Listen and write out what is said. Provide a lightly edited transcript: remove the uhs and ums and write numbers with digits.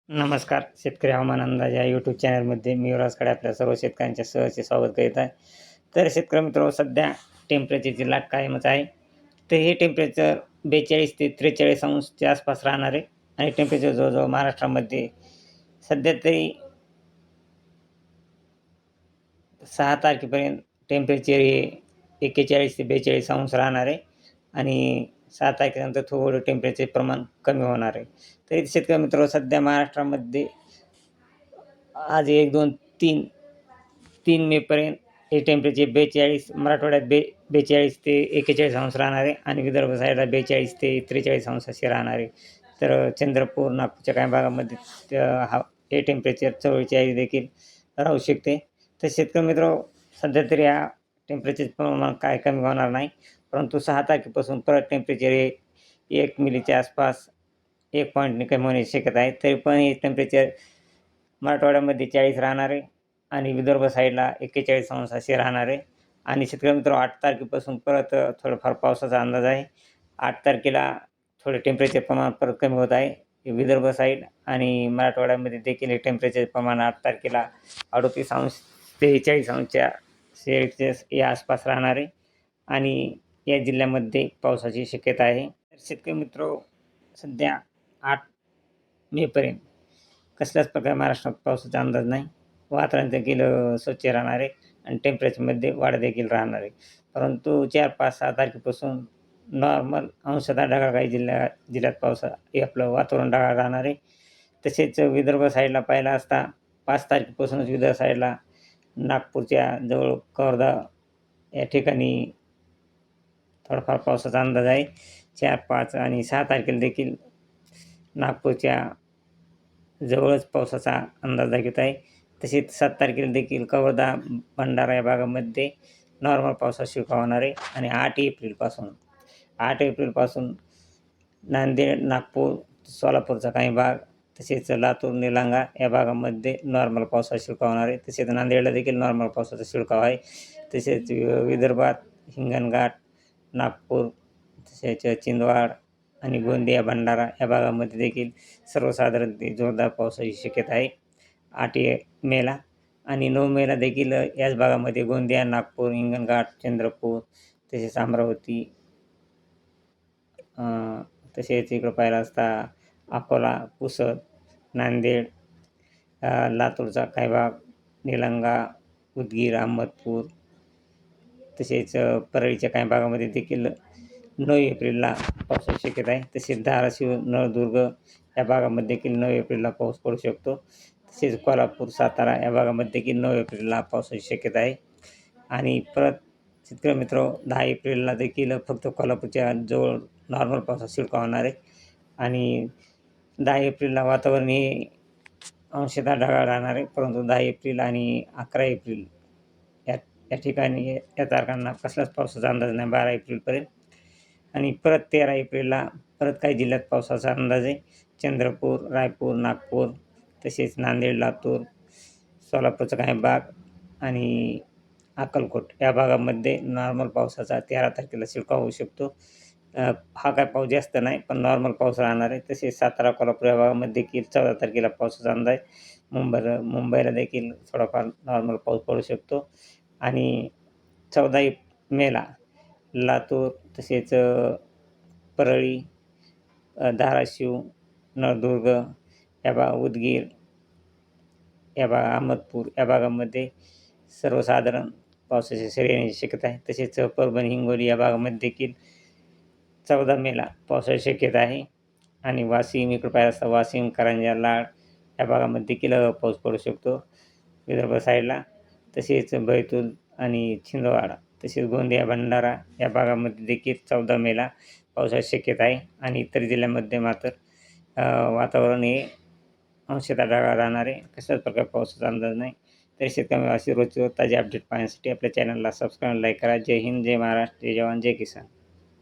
नमस्कार. शेतकरी हवामान अंदाज या यूट्यूब चॅनलमध्ये मी युवराजकडे आपल्या सर्व शेतकऱ्यांच्या सहर्ष स्वागत करीत आहे. तर शेतकरी मित्रांनो, सध्या टेम्परेचरची लाट कायमच आहे. तर हे टेम्परेचर 42 ते 43 अंशच्या आसपास राहणार आहे आणि टेम्परेचर जवळजवळ महाराष्ट्रामध्ये सध्या तरी 6 तारखेपर्यंत टेम्परेचर हे 41 ते 42 अंश राहणार आहे आणि 6 तारखेनंतर थोडं टेम्परेचर प्रमाण कमी होणार आहे. तरी शेतकरी मित्रांनो, सध्या महाराष्ट्रामध्ये आज 1, 2, 3 मेपर्यंत हे टेम्परेचर 42, मराठवाड्यात 42 ते 41 अंश राहणार आहे आणि विदर्भ साईडला 42 ते 43 अंश असे राहणार आहे. तर चंद्रपूर, नागपूरच्या काही भागामध्ये हे टेम्परेचर 44 देखील राहू शकते. तर शेतकरी मित्रांनो, सध्या तरी या टेम्परेचर प्रमाण काय कमी होणार नाही, परंतु 6 तारखेपासून परत टेम्परेचर हे 1 मिलीच्या आसपास 1 पॉईंटने कमी होण्याची शक्यता आहे. तरी पण हे टेम्परेचर मराठवाड्यामध्ये 40 राहणार आहे आणि विदर्भ साईडला 41 अंश असे राहणार आहे. आणि शेतकरी मित्रांनो, 8 तारखेपासून परत थोडंफार पावसाचा अंदाज आहे. 8 तारखेला थोडं टेम्परेचर प्रमाण परत कमी होत आहे. विदर्भ साईड आणि मराठवाड्यामध्ये देखील हे टेम्परेचर प्रमाण 8 तारखेला 38 अंश ते 40 अंशच्या सेल्सिअस या आसपास राहणार आहे आणि या जिल्ह्यामध्ये पावसाची शक्यता आहे. तर शेतकरी मित्रांनो, सध्या 8 मेपर्यंत कसल्याच प्रकारे महाराष्ट्रात पावसाचा अंदाज नाही. वातावरण देखील स्वच्छ राहणार आहे आणि टेम्परेचरमध्ये वाढ देखील राहणार आहे. परंतु 4, 5, 6 तारखेपासून नॉर्मल अंशतः ढगाळ काही जिल्ह्यात हे आपलं वातावरण ढगाळ राहणार आहे. तसेच विदर्भ साईडला पाहिला असता 5 तारखेपासूनच विदर्भ साईडला नागपूरच्या जवळ कवर्धा या ठिकाणी थोडाफार पावसाचा अंदाज आहे. 4, 5 आणि 6 तारखेला देखील नागपूरच्या जवळच पावसाचा अंदाज दाखवत आहे. तसेच 7 तारखेला देखील कवर्धा, भंडारा या भागामध्ये नॉर्मल पावसाचा शिरकाव होणार आहे आणि 8 एप्रिलपासून नांदेड, नागपूर, सोलापूरचा काही भाग, तसेच लातूर, निलंगा या भागामध्ये नॉर्मल पावसाचा शिरकाव होणार आहे. तसेच नांदेडला देखील नॉर्मल पावसाचा शिरकाव आहे. तसेच विदर्भात हिंगणघाट, नागपूर, तसेच चिंदवाड आणि गोंदिया, भंडारा या भागामध्ये देखील सर्वसाधारणतः जोरदार पावसाची शक्यता आहे 8 मेला. आणि 9 मेला देखील याच भागामध्ये गोंदिया, नागपूर, हिंगणघाट, चंद्रपूर, तसेच अमरावती, तसेच इकडं पाहिलं असता अकोला, पुसद, नांदेड, लातूरचा काही भाग, निलंगा, उदगीर, अहमदपूर, तसेच परळीच्या काही भागामध्ये देखील 9 एप्रिलला पावसाची शक्यता आहे. तसेच धाराशिव, नळदुर्ग या भागामध्ये देखील 9 एप्रिलला पाऊस पडू शकतो. तसेच कोल्हापूर, सातारा या भागामध्ये देखील 9 एप्रिलला पावसाची शक्यता आहे. आणि परत शेतकरी मित्रांनो, 10 एप्रिलला देखील फक्त कोल्हापूरच्या जवळ नॉर्मल पावसाचा शिरकाव होणार आहे आणि 10 एप्रिलला वातावरण हे अंशतः ढगाळ राहणार आहे. परंतु 10 एप्रिल आणि 11 एप्रिल या या ठिकाणी या तारखांना कसलाच पावसाचा अंदाज नाही 12 एप्रिलपर्यंत. आणि परत 13 एप्रिलला परत काही जिल्ह्यात पावसाचा अंदाज आहे. चंद्रपूर, रायपूर, नागपूर, तसेच नांदेड, लातूर, सोलापूरचा काही भाग आणि अक्कलकोट या भागामध्ये नॉर्मल पावसाचा 13 तारखेला शिरकाव होऊ शकतो. हा काय पाऊस जास्त नाही, पण नॉर्मल पाऊस राहणार आहे. तसेच सातारा, कोल्हापूर या भागामध्ये देखील 14 तारखेला पावसाचा अंदाज आहे. मुंबईला देखील थोडाफार नॉर्मल पाऊस पडू शकतो आणि 14 मेला लातूर, तसेच परळी, धाराशिव, नळदुर्ग उदगीर अहमदपूर या भागामध्ये सर्वसाधारण पावसाची सरी येण्याची शक्यता आहे. तसेच परभणी, हिंगोली या भागामध्ये देखील 14 मेला पावसाची शक्यता आहे. आणि वाशिम, इकडं पाहिलं असता वाशिम, कारंजा, लाड या भागामध्ये देखील पाऊस पडू शकतो विदर्भ साईडला. तसेच बैतूल आणि छिंदवाडा, तसेच गोंदिया, भंडारा या भागामध्ये देखील 14 मेला पावसाची शक्यता आहे. आणि इतर जिल्ह्यामध्ये मात्र वातावरण हे अंशतः ढगाळ राहणार आहे. कशाच प्रकारे पावसाचा अंदाज नाही. तरी शेतकरी अशी रोजची ताजी अपडेट पाहण्यासाठी आपल्या चॅनलला सबस्क्राईब, लाईक करा. जय हिंद, जय महाराष्ट्र, जय जवान, जय किसान.